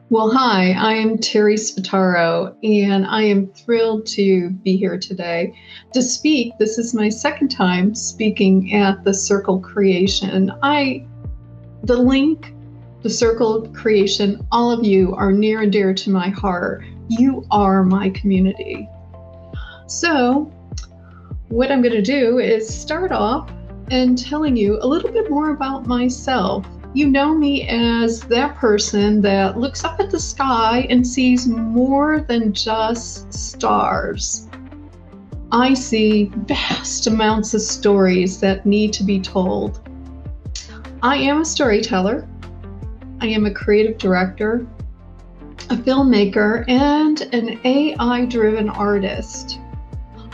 Well, hi, I am Tery Spataro, and I am thrilled to be here today to speak. This is my second time speaking at the Circle Creation. The link, the Circle Creation, all of you are near and dear to my heart. You are my community. So, what I'm going to do is start off and telling you a little bit more about myself. You know me as that person that looks up at the sky and sees more than just stars. I see vast amounts of stories that need to be told. I am a storyteller. I am a creative director, a filmmaker, and an AI-driven artist.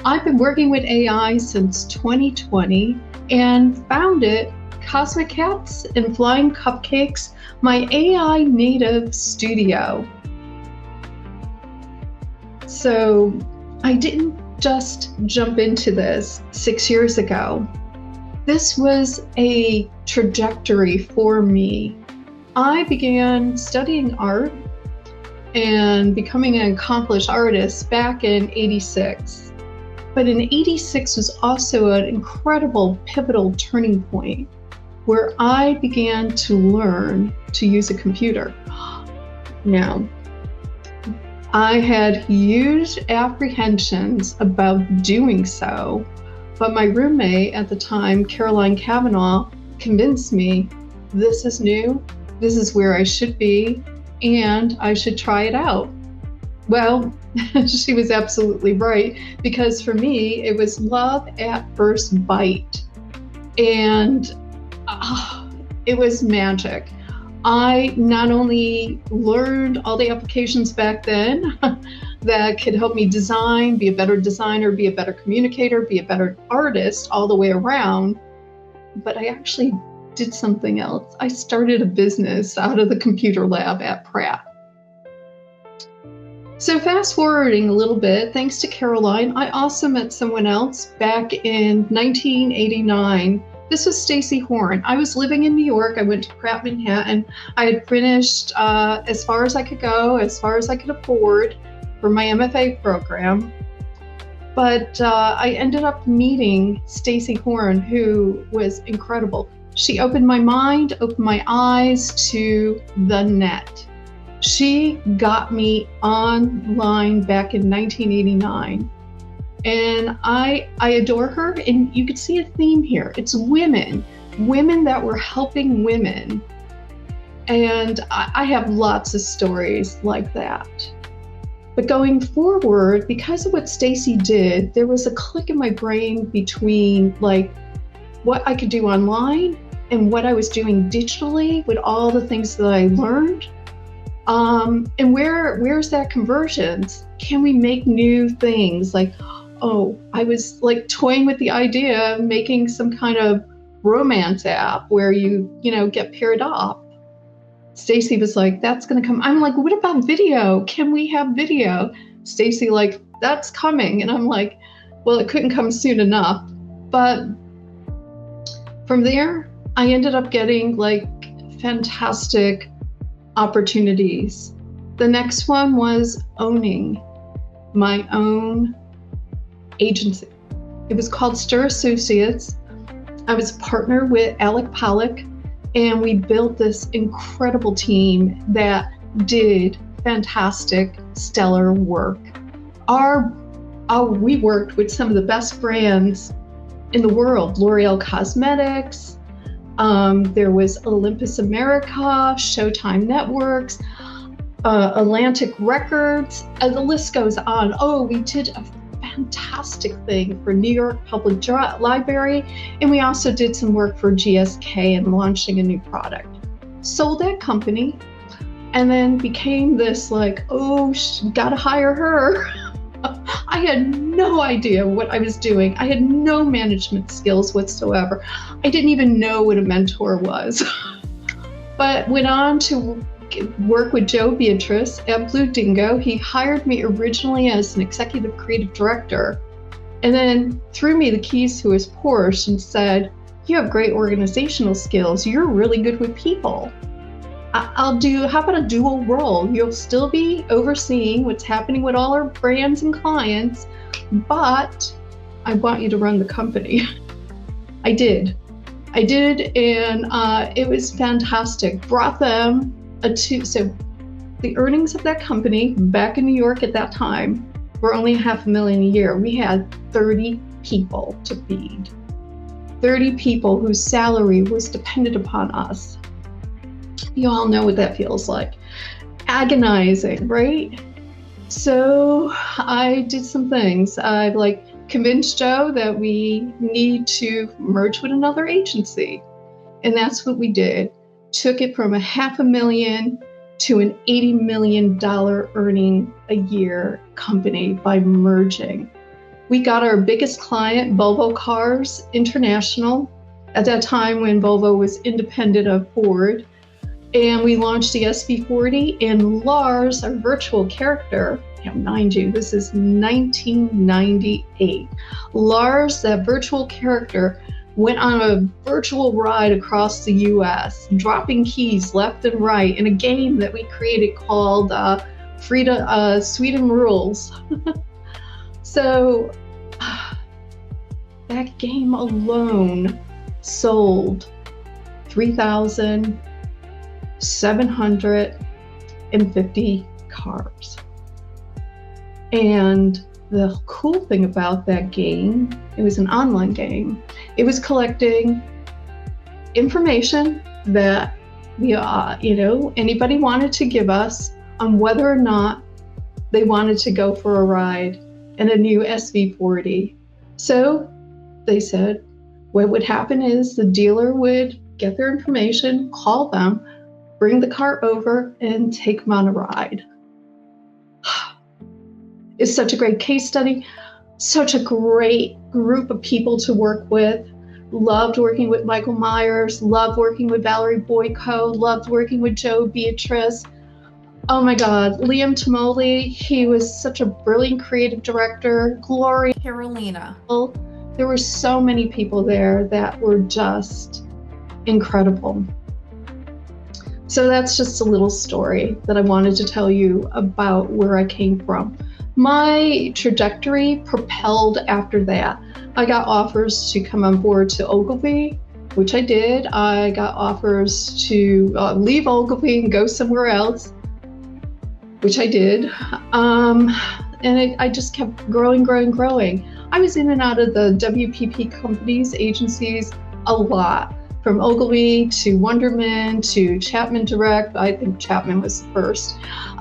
I've been working with AI since 2020 and founded Cosmic Cats and Flying Cupcakes, my AI native studio. So I didn't just jump into this 6 years ago. This was a trajectory for me. I began studying art and becoming an accomplished artist back in '86. But in '86 was also an incredible pivotal turning point where I began to learn to use a computer. Now, I had huge apprehensions about doing so, but my roommate at the time, Caroline Cavanaugh, convinced me this is new, this is where I should be, and I should try it out. Well, she was absolutely right, because for me, it was love at first bite. And it was magic. I not only learned all the applications back then that could help me design, be a better designer, be a better communicator, be a better artist all the way around, but I actually did something else. I started a business out of the computer lab at Pratt. So fast forwarding a little bit, thanks to Caroline, I also met someone else back in 1989. This was Stacy Horn. I was living in New York. I went to Pratt Manhattan. I had finished as far as I could go, as far as I could afford for my MFA program. But I ended up meeting Stacy Horn, who was incredible. She opened my mind, opened my eyes to the net. She got me online back in 1989. And I adore her, and you could see a theme here. It's women that were helping women. And I have lots of stories like that. But going forward, because of what Stacy did, there was a click in my brain between like what I could do online and what I was doing digitally with all the things that I learned. And where's that convergence? Can we make new things? Like, I was like toying with the idea of making some kind of romance app where you get paired up. Stacy was like, that's going to come. I'm like, what about video? Can we have video? Stacy like, that's coming. And I'm like, well, it couldn't come soon enough. But from there, I ended up getting like fantastic opportunities. The next one was owning my own agency. It was called Stir Associates. I was a partner with Alec Pollock, and we built this incredible team that did fantastic, stellar work. We worked with some of the best brands in the world, L'Oreal Cosmetics, there was Olympus America, Showtime Networks, Atlantic Records, and the list goes on. We did a fantastic thing for New York Public Library, and we also did some work for GSK and launching a new product. Sold that company, and then became this like, gotta hire her. I had no idea what I was doing. I had no management skills whatsoever. I didn't even know what a mentor was. But went on to work with Joe Beatrice at Blue Dingo. He hired me originally as an executive creative director, and then threw me the keys to his Porsche and said, you have great organizational skills. You're really good with people. I'll do, how about a dual role? You'll still be overseeing what's happening with all our brands and clients, but I want you to run the company. I did, and it was fantastic. Brought them so the earnings of that company back in New York at that time were only $500,000 a year. We had 30 people to feed, 30 people whose salary was dependent upon us. You all know what that feels like. Agonizing, right? So I did some things. I convinced Joe that we need to merge with another agency. And that's what we did. Took it from $500,000 to an $80 million earning a year company by merging. We got our biggest client, Volvo Cars International, at that time when Volvo was independent of Ford. And we launched the SV40, and Lars, our virtual character, mind you, this is 1998. Lars, that virtual character, went on a virtual ride across the US, dropping keys left and right in a game that we created called Sweden Rules. So that game alone sold 3,750 cars. And the cool thing about that game, it was an online game. It was collecting information that anybody wanted to give us on whether or not they wanted to go for a ride in a new SV40. So they said what would happen is the dealer would get their information, call them, bring the car over, and take them on a ride. It's such a great case study, such a great group of people to work with. Loved working with Michael Myers, loved working with Valerie Boyko, loved working with Joe Beatrice. Oh my God, Liam Tamoli, he was such a brilliant creative director. Gloria, Carolina. There were so many people there that were just incredible. So that's just a little story that I wanted to tell you about where I came from. My trajectory propelled after that. I got offers to come on board to Ogilvy, which I did. I got offers to leave Ogilvy and go somewhere else, which I did. And I just kept growing. I was in and out of the WPP companies, agencies, a lot. From Ogilvy to Wonderman to Chapman Direct, I think Chapman was the first,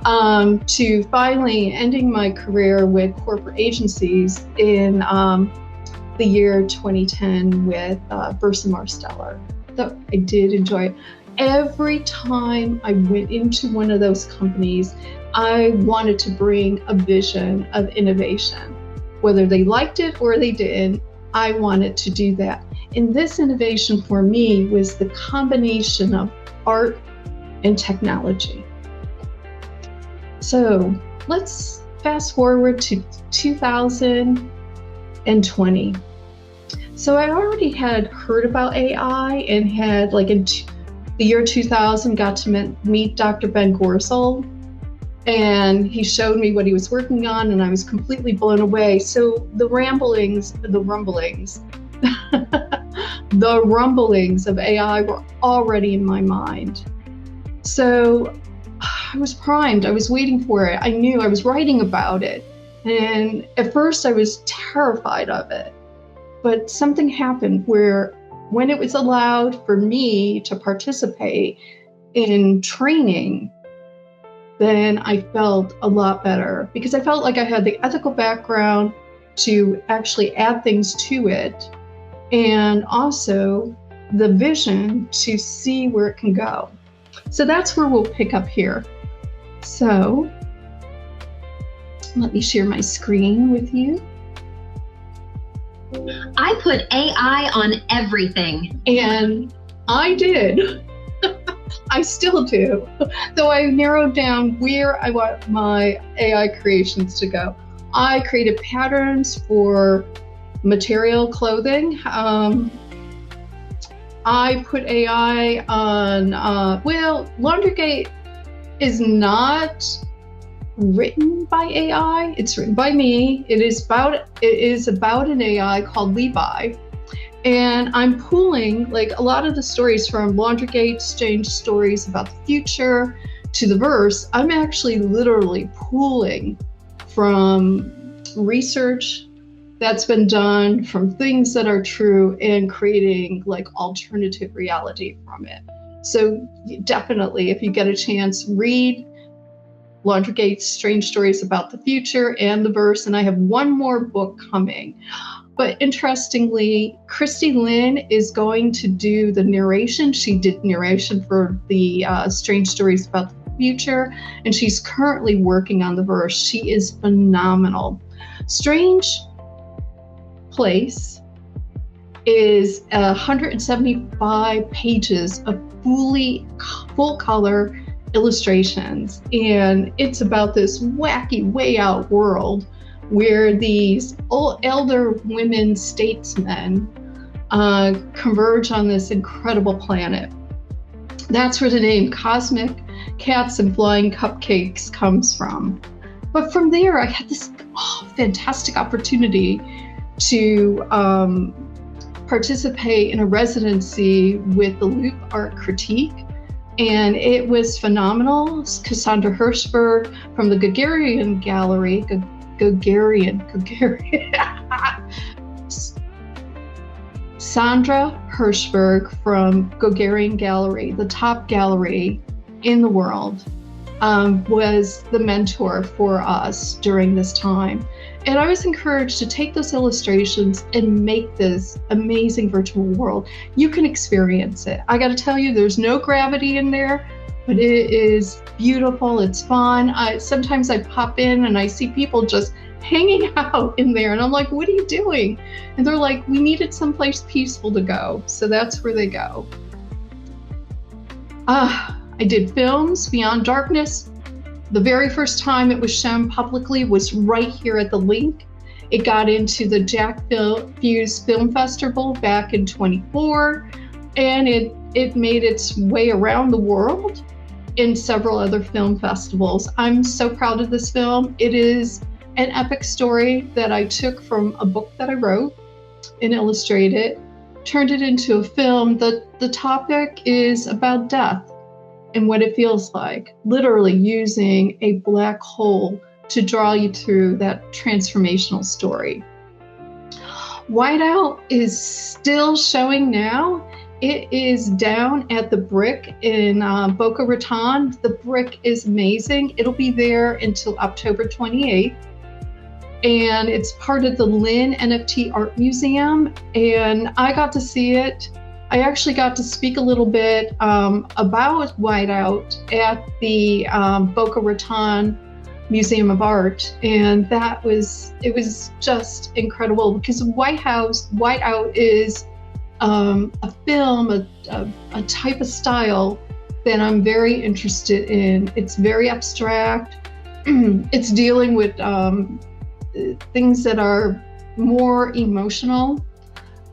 to finally ending my career with corporate agencies in the year 2010 with Burson Marsteller. So I did enjoy it. Every time I went into one of those companies, I wanted to bring a vision of innovation. Whether they liked it or they didn't, I wanted to do that. And this innovation for me was the combination of art and technology. So let's fast forward to 2020. So I already had heard about AI and had, in the year 2000, got to meet Dr. Ben Gorsel. And he showed me what he was working on, and I was completely blown away. So the rumblings of AI were already in my mind. So I was primed. I was waiting for it. I knew I was writing about it. And at first I was terrified of it. But something happened where when it was allowed for me to participate in training, then I felt a lot better because I felt like I had the ethical background to actually add things to it, and also the vision to see where it can go. So that's where we'll pick up here. So let me share my screen with you. I put AI on everything. And I did. I still do. So I narrowed down where I want my AI creations to go. I created patterns for material clothing. I put AI on, well, Laundrygate is not written by AI. It's written by me. It is about an AI called Levi. And I'm pulling like a lot of the stories from Laundrygate, Strange Stories About the Future, to the verse. I'm actually literally pulling from research that's been done, from things that are true, and creating like alternative reality from it. So definitely, if you get a chance, read Laundrygate's Strange Stories About the Future and the verse. And I have one more book coming. But interestingly, Christy Lynn is going to do the narration. She did narration for the Strange Stories About the Future, and she's currently working on the verse. She is phenomenal. Strange Place is 175 pages of full color illustrations, and it's about this wacky, way out world where these elder women statesmen converge on this incredible planet. That's where the name Cosmic Cats and Flying Cupcakes comes from. But from there, I had this fantastic opportunity to participate in a residency with the Loop Art Critique, and it was phenomenal. Cassandra Hirschberg from the Gagarin Gallery, Sandra Hirschberg from Gagarin Gallery, the top gallery in the world, was the mentor for us during this time. And I was encouraged to take those illustrations and make this amazing virtual world. You can experience it. I got to tell you, there's no gravity in there, but it is beautiful. It's fun. Sometimes I pop in and I see people just hanging out in there, and I'm like, what are you doing? And they're like, we needed someplace peaceful to go. So that's where they go. I did films, Beyond Darkness. The very first time it was shown publicly was right here at the link. It got into the Jack Fuse Film Festival back in 24, and it made its way around the world in several other film festivals. I'm so proud of this film. It is an epic story that I took from a book that I wrote and illustrated, turned it into a film. The topic is about death and what it feels like, literally using a black hole to draw you through that transformational story. Whiteout is still showing now. It is down at the Brick in Boca Raton. The Brick is amazing. It'll be there until October 28th. And it's part of the Lynn NFT Art Museum. And I got to see it. I actually got to speak a little bit about Whiteout at the Boca Raton Museum of Art, and it was just incredible, because Whiteout is a film, a type of style that I'm very interested in. It's very abstract. It's dealing with things that are more emotional.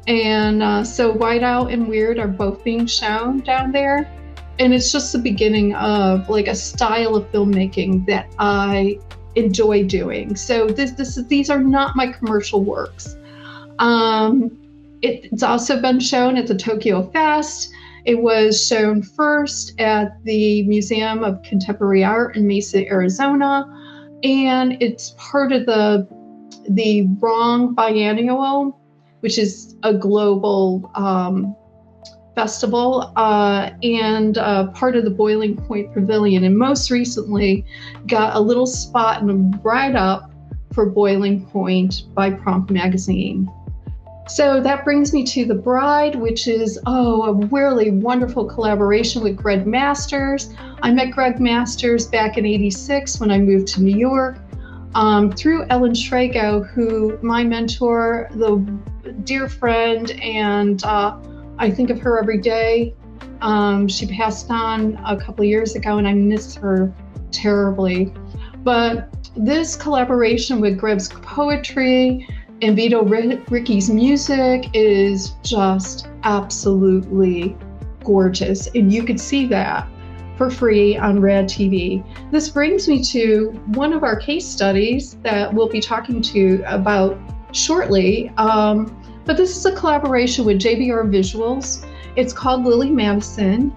And so Whiteout and Weird are both being shown down there. And it's just the beginning of like a style of filmmaking that I enjoy doing. So these are not my commercial works. It's also been shown at the Tokyo Fest. It was shown first at the Museum of Contemporary Art in Mesa, Arizona. And it's part of the Wrong Biennial, which is a global festival, and part of the Boiling Point Pavilion. And most recently got a little spot in a write-up for Boiling Point by Prompt Magazine. So that brings me to The Bride, which is, a really wonderful collaboration with Greg Masters. I met Greg Masters back in '86 when I moved to New York. Through Ellen Schrago, who my mentor, the dear friend, and I think of her every day. She passed on a couple of years ago, and I miss her terribly. But this collaboration with Greg's poetry And Vito Ricci's music is just absolutely gorgeous. And you could see that for free on Rad TV. This brings me to one of our case studies that we'll be talking to you about shortly. But this is a collaboration with JBR Visuals. It's called Lily Madison.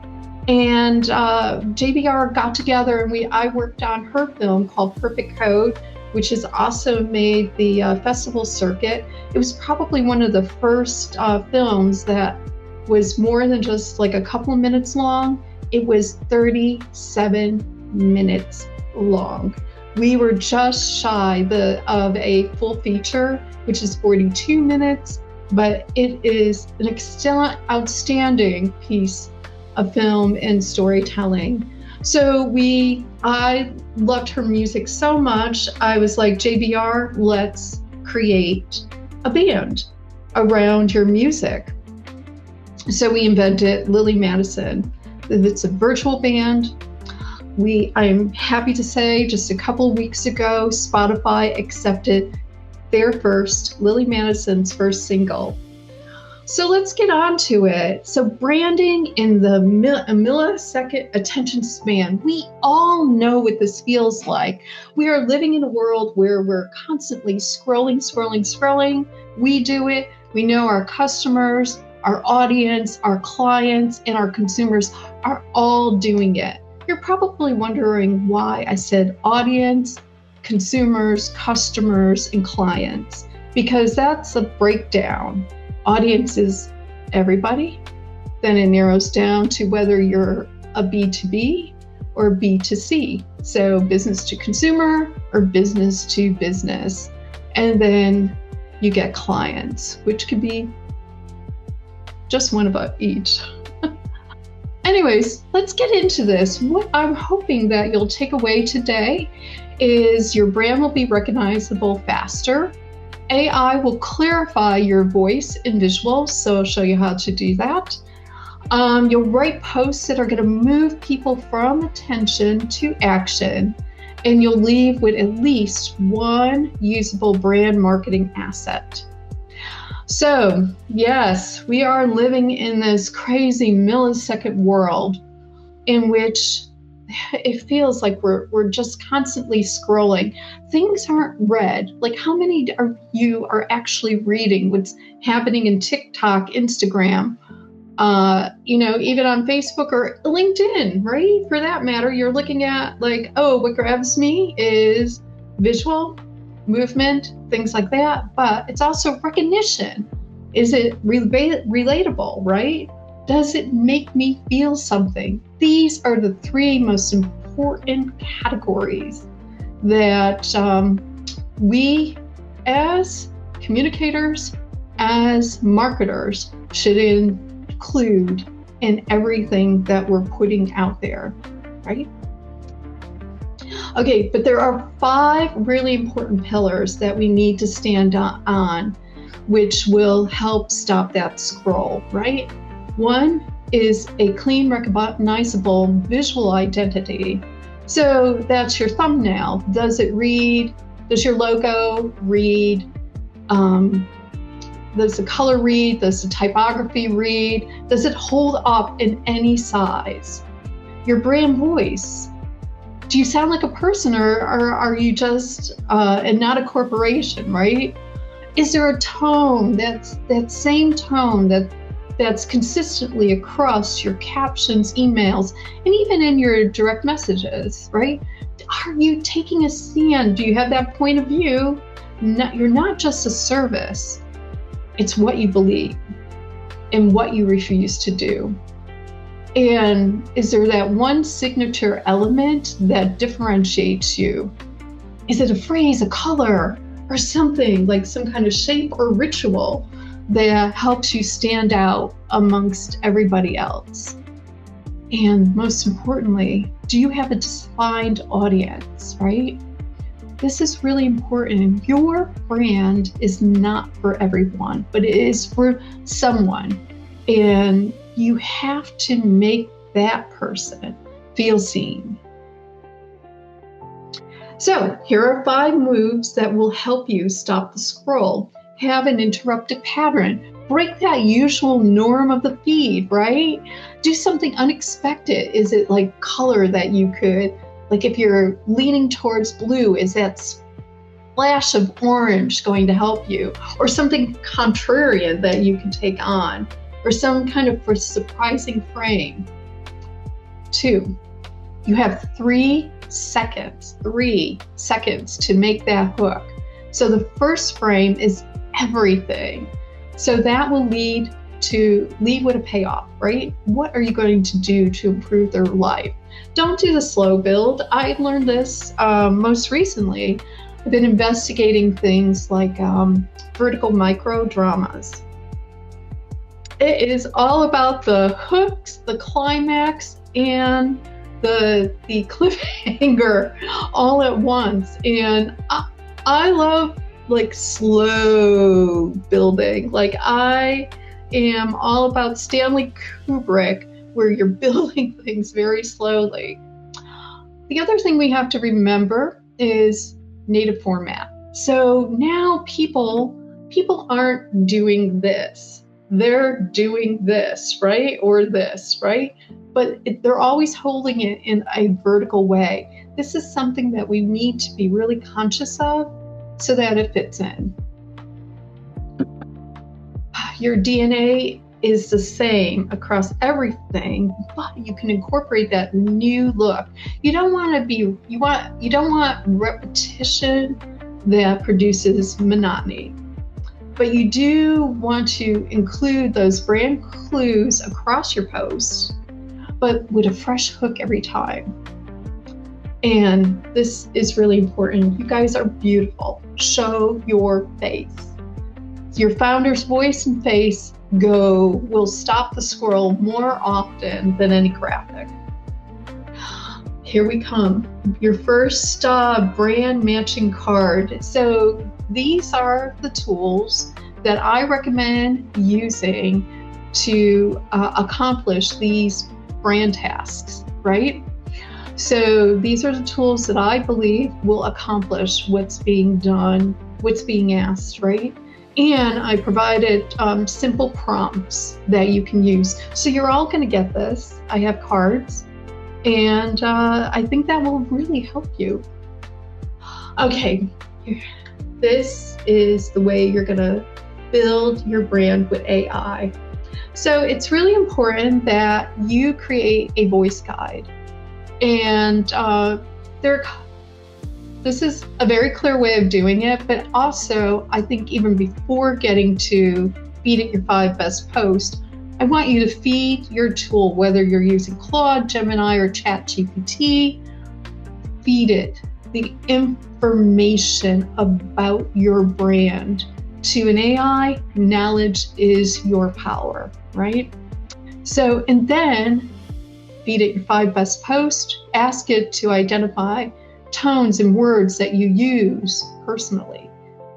And JBR got together and I worked on her film called Perfect Code, which has also made the festival circuit. It was probably one of the first films that was more than just like a couple of minutes long. It was 37 minutes long. We were just shy of a full feature, which is 42 minutes, but it is an outstanding piece of film and storytelling. So I loved her music so much, I was like, JBR, let's create a band around your music. So we invented Lily Madison. It's a virtual band. I'm happy to say just a couple weeks ago, Spotify accepted Lily Madison's first single. So let's get on to it. So branding in the millisecond attention span. We all know what this feels like. We are living in a world where we're constantly scrolling. We do it. We know our customers, our audience, our clients, and our consumers are all doing it. You're probably wondering why I said audience, consumers, customers, and clients, because that's a breakdown. Audience is everybody. Then it narrows down to whether you're a B2B or B2C. So business to consumer or business to business. And then you get clients, which could be just one of each. Anyways, let's get into this. What I'm hoping that you'll take away today is your brand will be recognizable faster. AI will clarify your voice and visuals, so I'll show you how to do that. You'll write posts that are going to move people from attention to action, and you'll leave with at least one usable brand marketing asset. So, yes, we are living in this crazy millisecond world in which it feels like we're just constantly scrolling. Things aren't read. Like, how many of you are actually reading what's happening in TikTok, Instagram, even on Facebook or LinkedIn, right? For that matter, you're looking at like, oh, what grabs me is visual, movement, things like that. But it's also recognition. Is it relatable, right? Does it make me feel something? These are the three most important categories that we as communicators, as marketers, should include in everything that we're putting out there, right? Okay, but there are 5 really important pillars that we need to stand on, which will help stop that scroll, right? 1 is a clean, recognizable visual identity. So that's your thumbnail. Does it read? Does your logo read? Does the color read? Does the typography read? Does it hold up in any size? Your brand voice. Do you sound like a person, or are you just and not a corporation, right? Is there a tone that same tone that's consistently across your captions, emails, and even in your direct messages, right? Are you taking a stand? Do you have that point of view? You're not just a service. It's what you believe and what you refuse to do. And is there that one signature element that differentiates you? Is it a phrase, a color, or something like some kind of shape or ritual that helps you stand out amongst everybody else? And most importantly, do you have a defined audience, right? This is really important. Your brand is not for everyone, but it is for someone. And you have to make that person feel seen. So here are 5 moves that will help you stop the scroll. have an interrupted pattern. Break that usual norm of the feed, right? Do something unexpected. Is it like color that you could, like if you're leaning towards blue, is that splash of orange going to help you? Or something contrarian that you can take on? Or some kind of surprising frame? 2, you have 3 seconds to make that hook. So the first frame is everything. So that will lead with a payoff, right? What are you going to do to improve their life? Don't do the slow build. I learned this most recently. I've been investigating things like vertical micro dramas. It is all about the hooks, the climax, and the cliffhanger all at once. And I love like slow building. Like I am all about Stanley Kubrick, where you're building things very slowly. The other thing we have to remember is native format. So now people aren't doing this. They're doing this, right? Or this, right? But they're always holding it in a vertical way. This is something that we need to be really conscious of so that it fits in. Your DNA is the same across everything, but you can incorporate that new look. You don't want repetition that produces monotony. But you do want to include those brand clues across your posts, but with a fresh hook every time. And this is really important. You guys are beautiful. Show your face. Your founder's voice and face will stop the squirrel more often than any graphic. Here we come. Your first brand matching card. So these are the tools that I recommend using to accomplish these brand tasks, right? So these are the tools that I believe will accomplish what's being done, what's being asked, right? And I provided simple prompts that you can use. So you're all going to get this. I have cards, and I think that will really help you. Okay, this is the way you're going to build your brand with AI. So it's really important that you create a voice guide. And this is a very clear way of doing it, but also I think even before getting to feed it your 5 best posts, I want you to feed your tool, whether you're using Claude, Gemini, or ChatGPT, feed it the information about your brand. To an AI, knowledge is your power, right? So, and then feed it your 5 best posts, ask it to identify tones and words that you use personally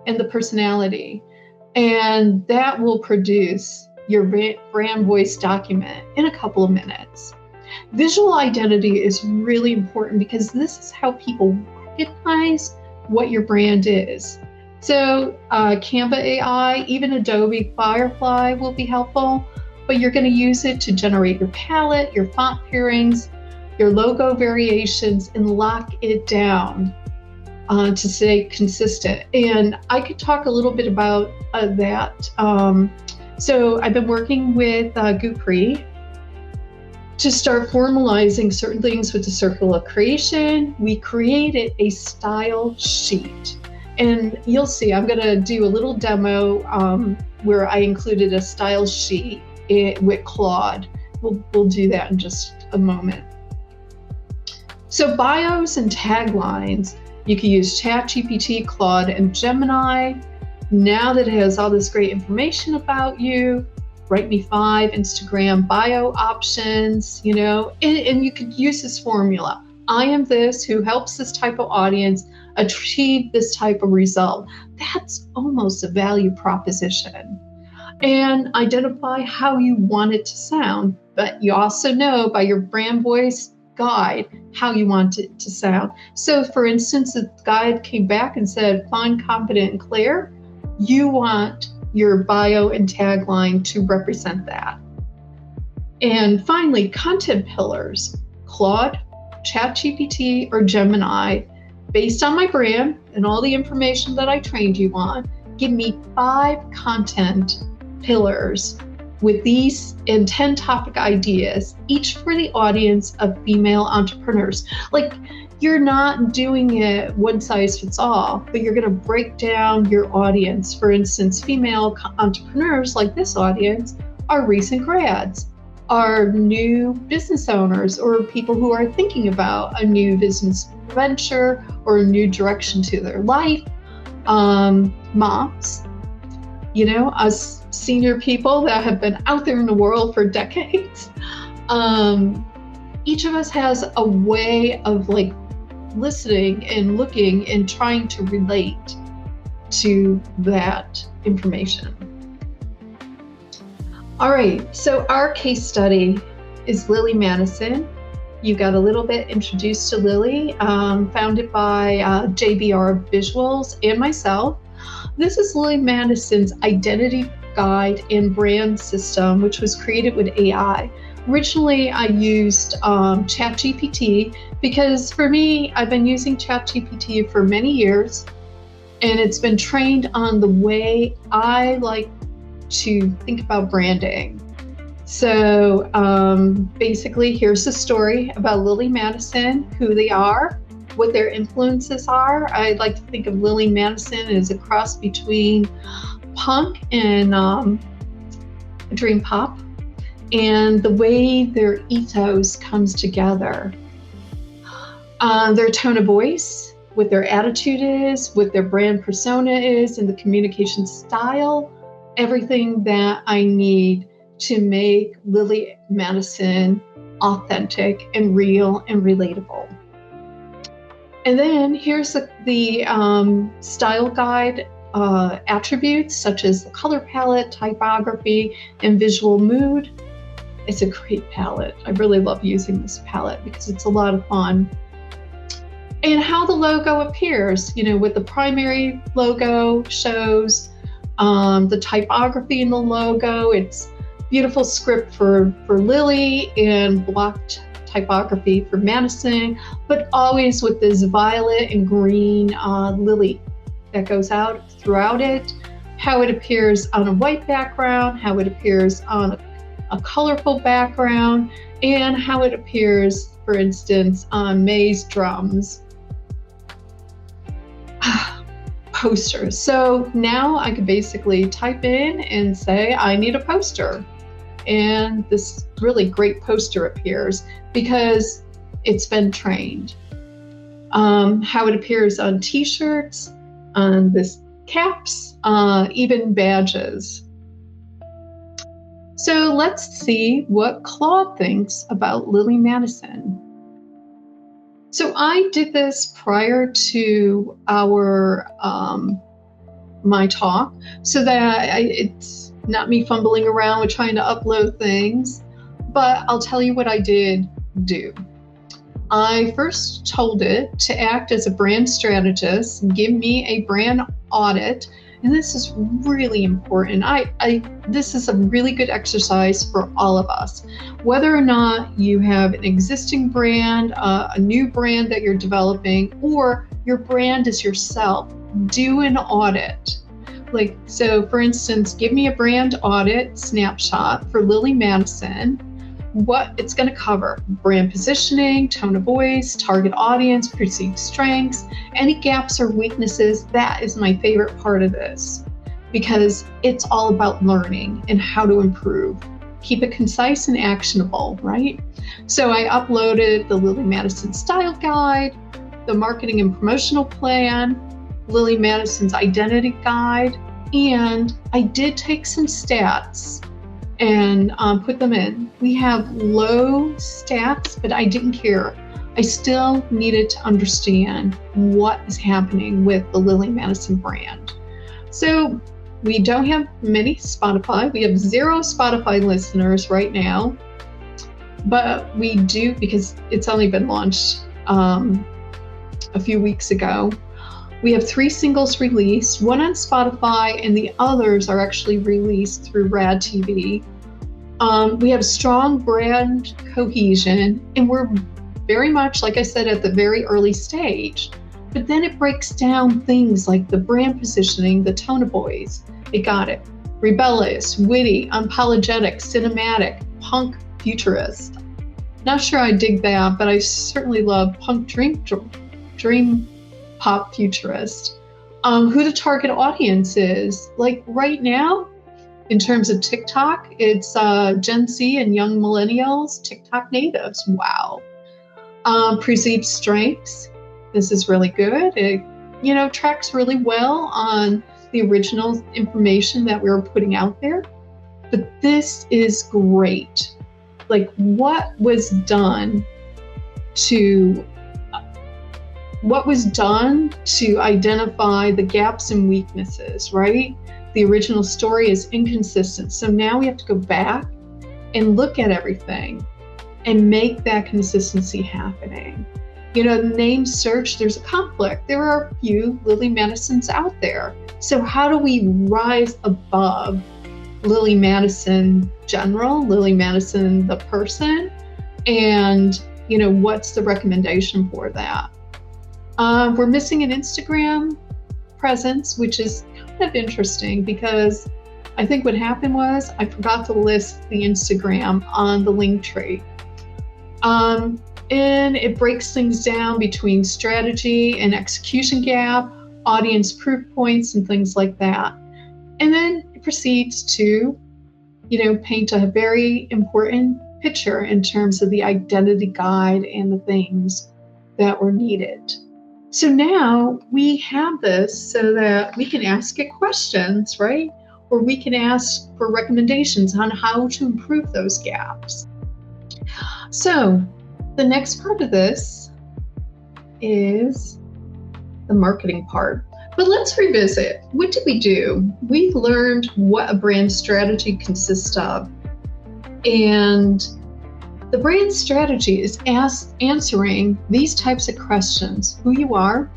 and the personality. And that will produce your brand voice document in a couple of minutes. Visual identity is really important because this is how people recognize what your brand is. So Canva AI, even Adobe Firefly will be helpful, but you're going to use it to generate your palette, your font pairings, your logo variations, and lock it down to stay consistent. And I could talk a little bit about that. So I've been working with Gupri to start formalizing certain things with the circle of creation. We created a style sheet. And you'll see, I'm going to do a little demo where I included a style sheet with Claude. We'll do that in just a moment. So bios and taglines, you can use ChatGPT, Claude, and Gemini. Now that it has all this great information about you, write me 5 Instagram bio options, and you could use this formula. I am this who helps this type of audience achieve this type of result. That's almost a value proposition. And identify how you want it to sound, but you also know by your brand voice guide how you want it to sound. So for instance, if the guide came back and said, fun, confident, and clear, You want your bio and tagline to represent that. And finally, content pillars, Claude, ChatGPT, or Gemini, based on my brand and all the information that I trained you on, give me 5 content pillars with these and 10 topic ideas, each for the audience of female entrepreneurs. Like, you're not doing it one size fits all, but you're going to break down your audience. For instance, female entrepreneurs like this audience are recent grads, are new business owners, or people who are thinking about a new business venture or a new direction to their life, moms, us senior people that have been out there in the world for decades. Each of us has a way of like listening and looking and trying to relate to that information. All right, so our case study is Lily Madison. You got a little bit introduced to Lily, founded by JBR Visuals and myself. This is Lily Madison's identity guide and brand system, which was created with AI. Originally, I used ChatGPT because for me, I've been using ChatGPT for many years, and it's been trained on the way I like to think about branding. So basically, here's the story about Lily Madison, who they are, what their influences are. I like to think of Lily Madison as a cross between punk and dream pop, and the way their ethos comes together. Their tone of voice, what their attitude is, what their brand persona is, and the communication style, everything that I need to make Lily Madison authentic and real and relatable. And then here's the style guide attributes such as the color palette, typography, and visual mood. It's a great palette. I really love using this palette because it's a lot of fun. And how the logo appears, with the primary logo shows the typography in the logo. It's beautiful script for Lily and blocked typography for Madison, but always with this violet and green lily that goes out throughout it. How it appears on a white background, how it appears on a colorful background, and how it appears, for instance, on May's drums. Posters. So now I could basically type in and say, I need a poster. And this really great poster appears because it's been trained. How it appears on t-shirts, on this caps, even badges. So let's see what Claude thinks about Lily Madison. So I did this prior to my talk, so that it's not me fumbling around with trying to upload things, but I'll tell you what I did do. I first told it to act as a brand strategist, give me a brand audit, and this is really important. This is a really good exercise for all of us. Whether or not you have an existing brand, a new brand that you're developing, or your brand is yourself, do an audit. So for instance, give me a brand audit snapshot for Lily Madison. What it's going to cover: brand positioning, tone of voice, target audience, perceived strengths, any gaps or weaknesses. That is my favorite part of this because it's all about learning and how to improve. Keep it concise and actionable, right? So I uploaded the Lily Madison style guide, the marketing and promotional plan, Lily Madison's identity guide, and I did take some stats and put them in. We have low stats, but I didn't care. I still needed to understand what is happening with the Lily Madison brand. So we don't have many Spotify. We have 0 Spotify listeners right now, but we do, because it's only been launched a few weeks ago. We have 3 singles released, one on Spotify, and the others are actually released through Rad TV. We have strong brand cohesion, and we're very much, like I said, at the very early stage. But then it breaks down things like the brand positioning, the tone of voice. It got it. Rebellious, witty, unapologetic, cinematic, punk, futurist. Not sure I dig that, but I certainly love punk dream pop futurist. Who the target audience is. Like right now, in terms of TikTok, it's Gen Z and young millennials, TikTok natives. Wow. Perceived strengths. This is really good. It, tracks really well on the original information that we were putting out there. But this is great. Like what was done to identify the gaps and weaknesses, right? The original story is inconsistent. So now we have to go back and look at everything and make that consistency happening. The name search, there's a conflict. There are a few Lily Madisons out there. So how do we rise above Lily Madison general, Lily Madison the person, and what's the recommendation for that? We're missing an Instagram presence, which is kind of interesting because I think what happened was I forgot to list the Instagram on the link tree. And it breaks things down between strategy and execution gap, audience proof points, and things like that. And then it proceeds to, paint a very important picture in terms of the identity guide and the things that were needed. So now we have this so that we can ask it questions, right? Or we can ask for recommendations on how to improve those gaps. So the next part of this is the marketing part. But let's revisit. What did we do? We learned what a brand strategy consists of. And the brand strategy is answering these types of questions: who you are,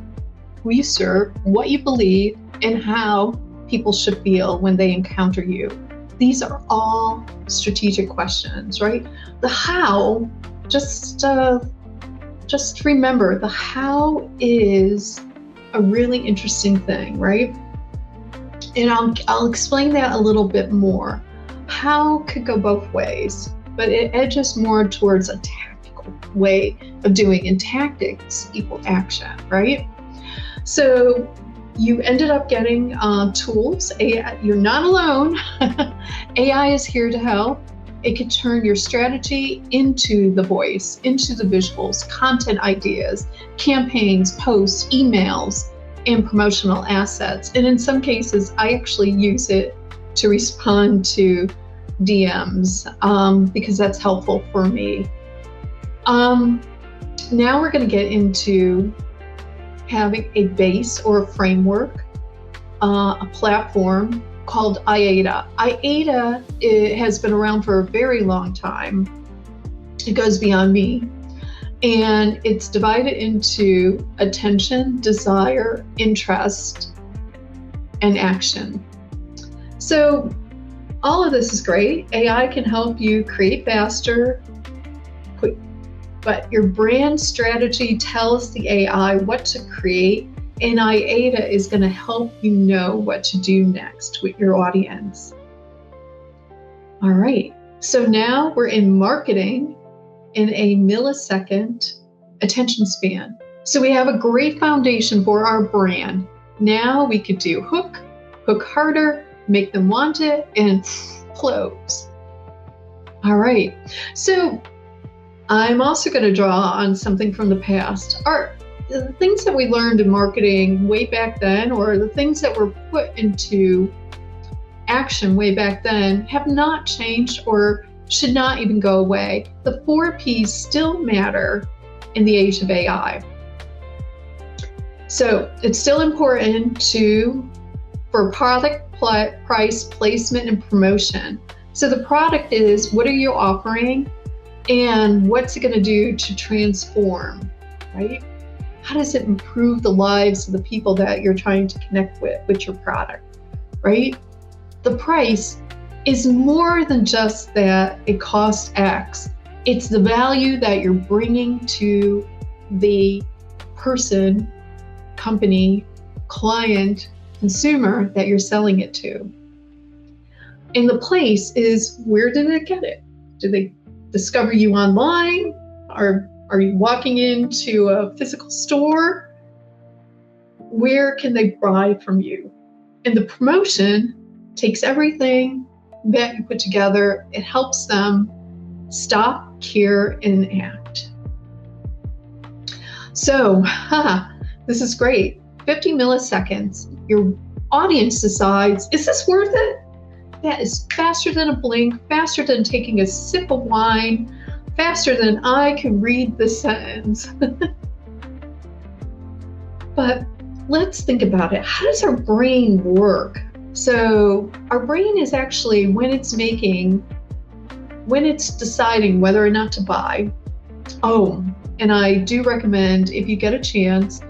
who you serve, what you believe, and how people should feel when they encounter you. These are all strategic questions, right? The how, just remember, the how is a really interesting thing, right? And I'll explain that a little bit more. How could go both ways, but it edges more towards a tactical way of doing, and tactics equal action, right? So you ended up getting tools. You're not alone. AI is here to help. It could turn your strategy into the voice, into the visuals, content ideas, campaigns, posts, emails, and promotional assets. And in some cases, I actually use it to respond to DMs because that's helpful for me. Now we're going to get into having a base or a framework, a platform called IATA. IATA, it has been around for a very long time. It goes beyond me. And it's divided into attention, desire, interest, and action. So all of this is great. AI can help you create faster, but your brand strategy tells the AI what to create, and IATA is going to help you know what to do next with your audience. All right, so now we're in marketing in a millisecond attention span. So we have a great foundation for our brand. Now we could do hook harder, make them want it, and close. All right, so I'm also going to draw on something from the past. The things that we learned in marketing way back then, or the things that were put into action way back then, have not changed or should not even go away. The 4 Ps still matter in the age of AI. So it's still important for product, price, placement, and promotion. So the product is, what are you offering and what's it going to do to transform, right? How does it improve the lives of the people that you're trying to connect with your product, right? The price is more than just that it costs X. It's the value that you're bringing to the person, company, client, consumer that you're selling it to. And the place is, where did they get it? Did they discover you online? Or are you walking into a physical store? Where can they buy from you? And the promotion takes everything that you put together. It helps them stop, care, and act. So, this is great. 50 milliseconds. Your audience decides, is this worth it? That is faster than a blink, faster than taking a sip of wine, faster than I can read the sentence. But let's think about it. How does our brain work? So our brain is actually, when it's deciding whether or not to buy. Oh, and I do recommend, if you get a chance,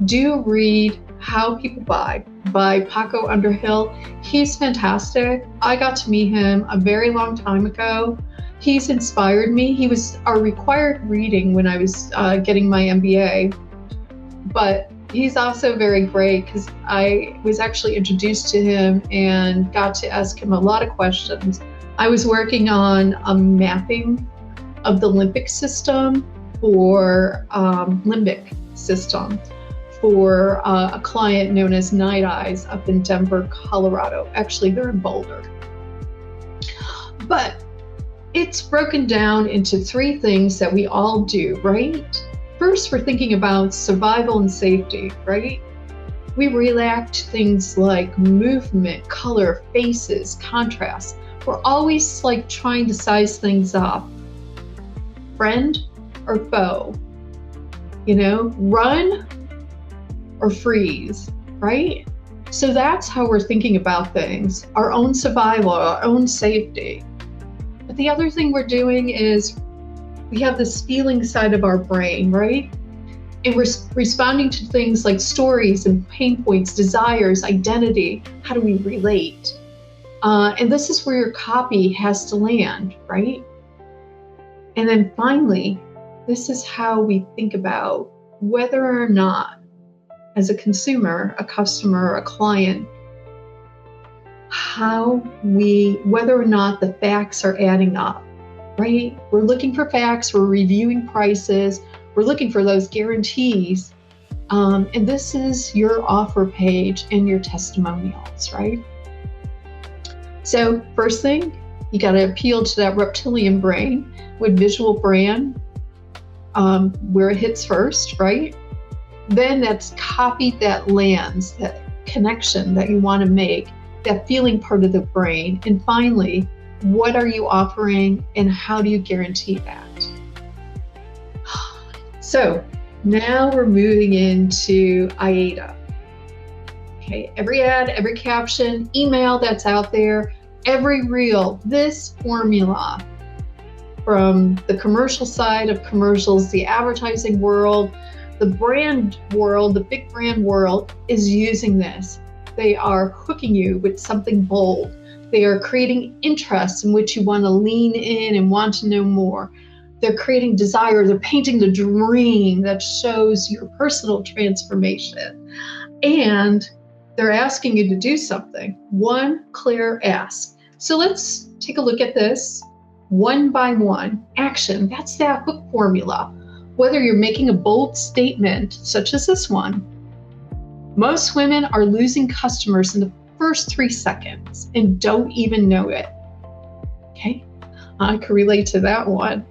do read How People Buy by Paco Underhill. He's fantastic. I got to meet him a very long time ago. He's inspired me. He was our required reading when I was getting my MBA. But he's also very great because I was actually introduced to him and got to ask him a lot of questions. I was working on a mapping of the limbic system for for a client known as Night Eyes up in Denver, Colorado. Actually, they're in Boulder. But it's broken down into 3 things that we all do, right? First, we're thinking about survival and safety, right? We react to things like movement, color, faces, contrast. We're always like trying to size things up. Friend or foe? Run or freeze, right? So that's how we're thinking about things, our own survival, our own safety. But the other thing we're doing is we have this feeling side of our brain, right? And we're responding to things like stories and pain points, desires, identity. How do we relate? And this is where your copy has to land, right? And then finally, this is how we think about whether or not, as a consumer, a customer, a client, whether or not the facts are adding up, right? We're looking for facts, we're reviewing prices, we're looking for those guarantees. And this is your offer page and your testimonials, right? So first thing, you got to appeal to that reptilian brain with visual brand, where it hits first, right? Then that's copy that lands, that connection that you want to make, that feeling part of the brain. And finally, what are you offering and how do you guarantee that? So now we're moving into IATA. Okay, every ad, every caption, email that's out there, every reel, this formula from the commercial side of commercials, the advertising world, the brand world, the big brand world is using this. They are hooking you with something bold. They are creating interest in which you want to lean in and want to know more. They're creating desire. They're painting the dream that shows your personal transformation. And they're asking you to do something. One clear ask. So let's take a look at this. One by one. Action. That's that hook formula. Whether you're making a bold statement, such as this one, most women are losing customers in the first 3 seconds and don't even know it. Okay, I could relate to that one.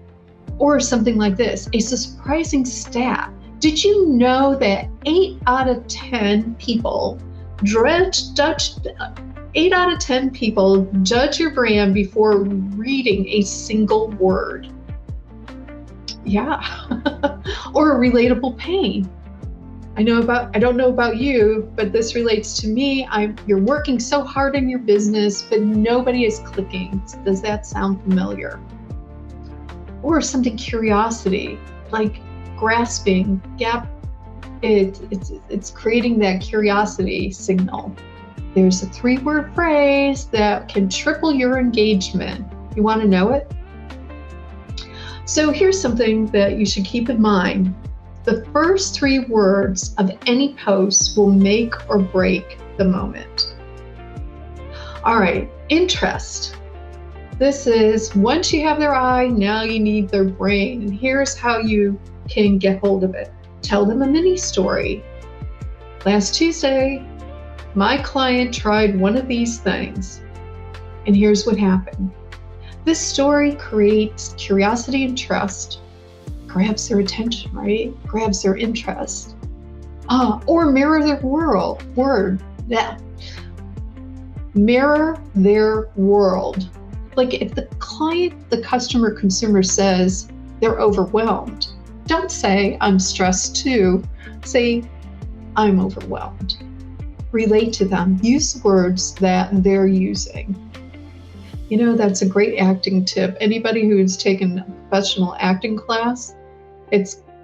Or something like this, a surprising stat. Did you know that 8 out of 10 people judge your brand before reading a single word? Yeah. Or a relatable pain. I don't know about you, but this relates to me. You're working so hard in your business, but nobody is clicking. Does that sound familiar? Or something curiosity, like grasping, It's creating that curiosity signal. There's a 3-word phrase that can triple your engagement. You want to know it? So here's something that you should keep in mind. The first 3 words of any post will make or break the moment. All right, interest. This is once you have their eye, now you need their brain. And here's how you can get hold of it. Tell them a mini story. Last Tuesday, my client tried one of these things, and here's what happened. This story creates curiosity and trust, grabs their attention, right? Grabs their interest. Or mirror their mirror their world. Like if the client, the customer, consumer says they're overwhelmed, don't say I'm stressed too. Say I'm overwhelmed. Relate to them. Use words that they're using. You know, that's a great acting tip. Anybody who's taken a professional acting class,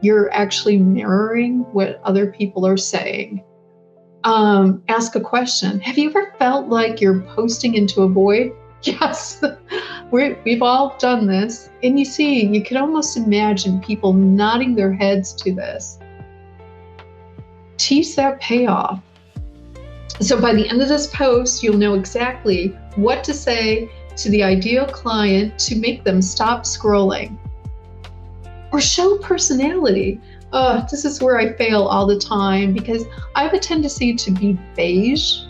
you're actually mirroring what other people are saying. Ask a question. Have you ever felt like you're posting into a void? Yes, we've all done this. And you can almost imagine people nodding their heads to this. Tease that payoff. So by the end of this post, you'll know exactly what to say to the ideal client to make them stop scrolling. Or show personality. This is where I fail all the time because I have a tendency to be beige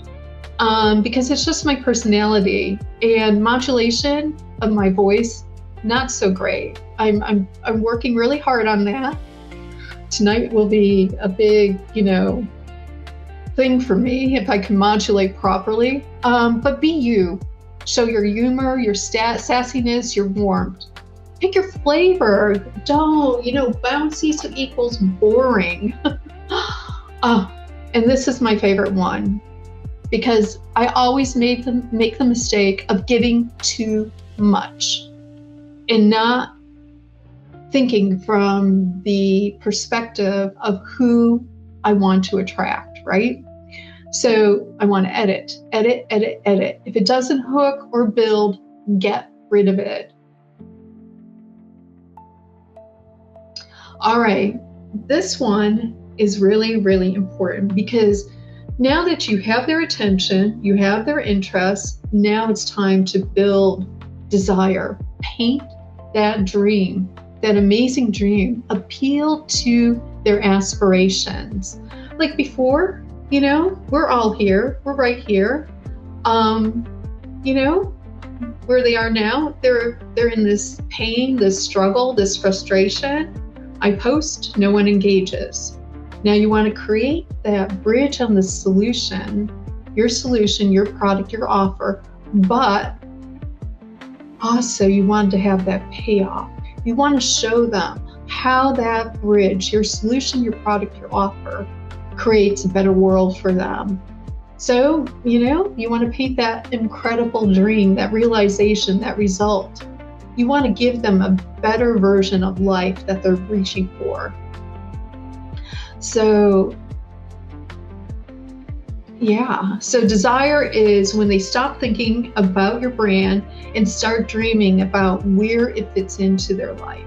because it's just my personality, and modulation of my voice, not so great. I'm working really hard on that. Tonight will be a big, thing for me if I can modulate properly. But be you. Show your humor, your sassiness, your warmth. Pick your flavor. Don't, bouncy equals boring. And this is my favorite one because I always make the mistake of giving too much and not thinking from the perspective of who I want to attract, right? So I want to edit. If it doesn't hook or build, get rid of it. All right, this one is really, really important because now that you have their attention, you have their interest, now it's time to build desire. Paint that dream, that amazing dream. Appeal to their aspirations. Like before, we're all here. We're right here. Where they are now, they're in this pain, this struggle, this frustration. I post, no one engages. Now you want to create that bridge on the solution, your product, your offer, but also you want to have that payoff. You want to show them how that bridge, your solution, your product, your offer, creates a better world for them. So, you want to paint that incredible dream, that realization, that result. You want to give them a better version of life that they're reaching for. So desire is when they stop thinking about your brand and start dreaming about where it fits into their life.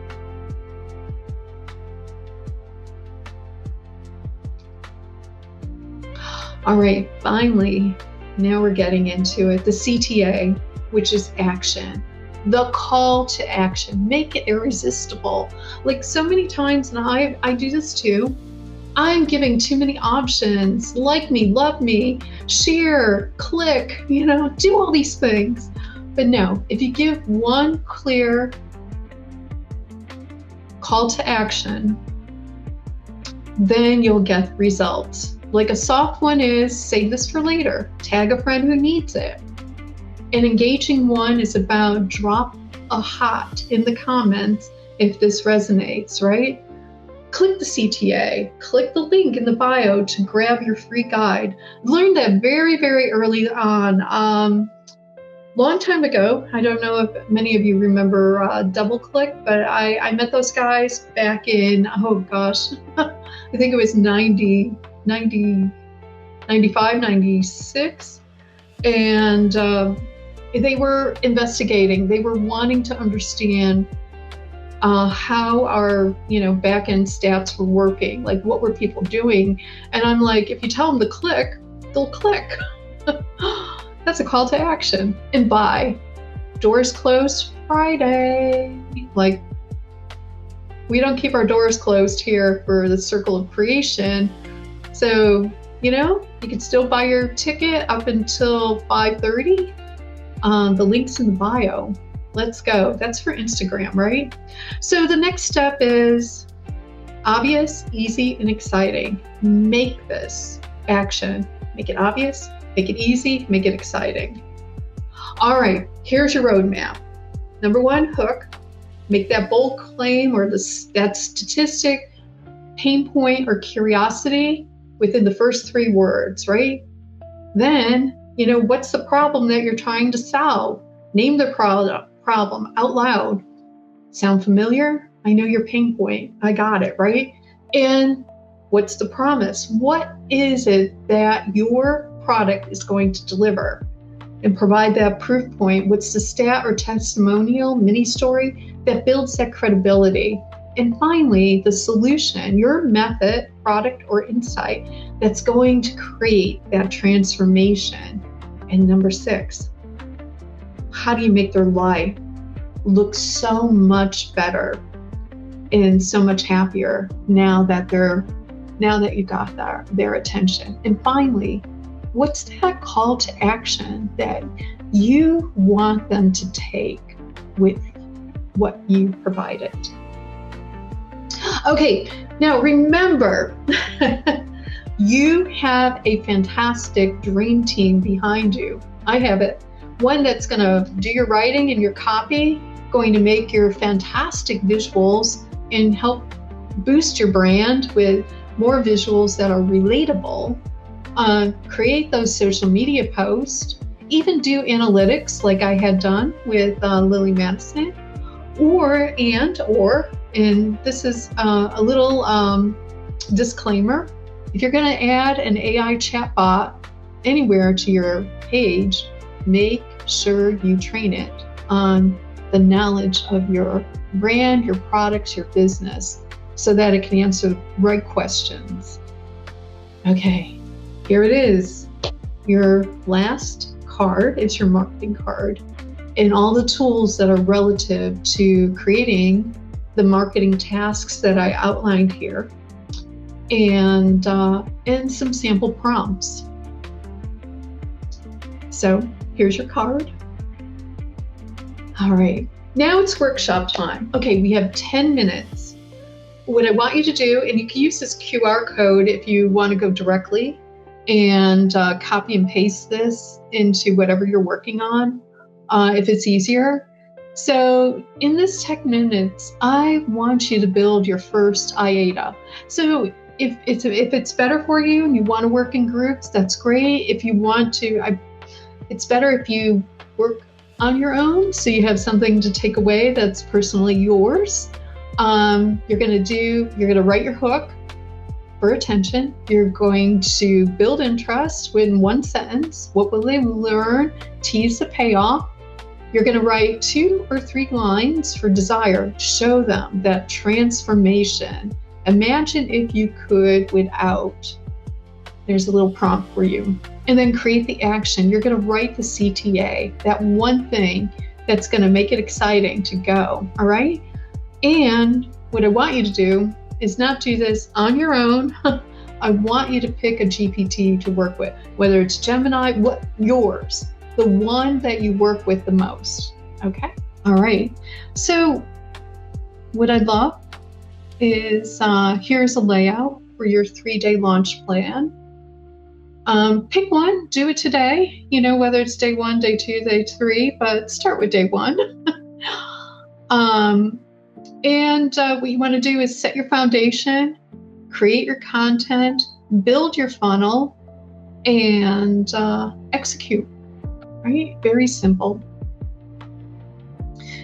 All right, finally, now we're getting into it. The CTA, which is action. The call to action. Make it irresistible. Like so many times, and I do this too, I'm giving too many options. Like me, love me, share, click, do all these things. But no, if you give one clear call to action, then you'll get results. Like a soft one is save this for later, tag a friend who needs it. An engaging one is about drop a hot in the comments if this resonates, right? Click the CTA, click the link in the bio to grab your free guide. Learn that very, very early on. long time ago. I don't know if many of you remember DoubleClick, but I met those guys back in, oh gosh, I think it was 95, 96. And they were investigating, they were wanting to understand how our back end stats were working, like what were people doing. And I'm like, if you tell them to click, they'll click. That's a call to action. And buy. Doors closed Friday. Like, we don't keep our doors closed here for the Circle of Creation. So you can still buy your ticket up until 5:30. The link's in the bio. Let's go. That's for Instagram, right? So the next step is obvious, easy, and exciting. Make this action. Make it obvious, make it easy, make it exciting. All right, here's your roadmap. Number one, hook. Make that bold claim or that statistic, pain point, or curiosity within the first 3 words, right? Then, what's the problem that you're trying to solve? Name the problem out loud. Sound familiar? I know your pain point. I got it, right? And what's the promise? What is it that your product is going to deliver? And provide that proof point. What's the stat or testimonial mini story that builds that credibility? And finally, the solution, your method, product, or insight that's going to create that transformation. And number 6, how do you make their life look so much better and so much happier now that you got their attention? And finally, what's that call to action that you want them to take with what you provided? Okay, now remember, you have a fantastic dream team behind you. I have it. One that's going to do your writing and your copy, going to make your fantastic visuals and help boost your brand with more visuals that are relatable. Create those social media posts, even do analytics like I had done with Lily Madison, or this is a little disclaimer, if you're going to add an AI chatbot anywhere to your page, make sure you train it on the knowledge of your brand, your products, your business, so that it can answer the right questions. Okay, here it is. Your last card is your marketing card and all the tools that are relative to creating the marketing tasks that I outlined here, and some sample prompts. So here's your card. All right, now it's workshop time. Okay, we have 10 minutes. What I want you to do, and you can use this QR code if you want to go directly and copy and paste this into whatever you're working on, if it's easier. So in this 10 minutes, I want you to build your first IATA. So if it's better for you and you want to work in groups, that's great. If you want to, it's better if you work on your own, so you have something to take away that's personally yours. You're going to write your hook for attention. You're going to build interest in 1 sentence. What will they learn? Tease the payoff. You're going to write 2 or 3 lines for desire. Show them that transformation. Imagine if you could without. There's a little prompt for you. And then create the action. You're going to write the CTA, that one thing that's going to make it exciting to go. All right? And what I want you to do is not do this on your own. I want you to pick a GPT to work with, whether it's Gemini, yours, the one that you work with the most. Okay? All right. So what I'd love is here's a layout for your 3-day launch plan. Pick one, do it today, whether it's day 1, day 2, day 3, but start with day 1. And what you want to do is set your foundation, create your content, build your funnel, and execute. right? Very simple.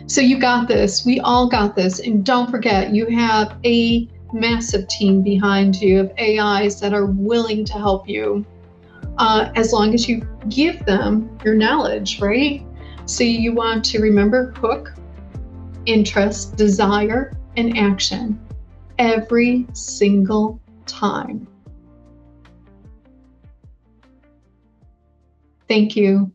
So you got this. We all got this. And don't forget, you have a massive team behind you of AIs that are willing to help you, as long as you give them your knowledge, right? So you want to remember hook, interest, desire, and action every single time. Thank you.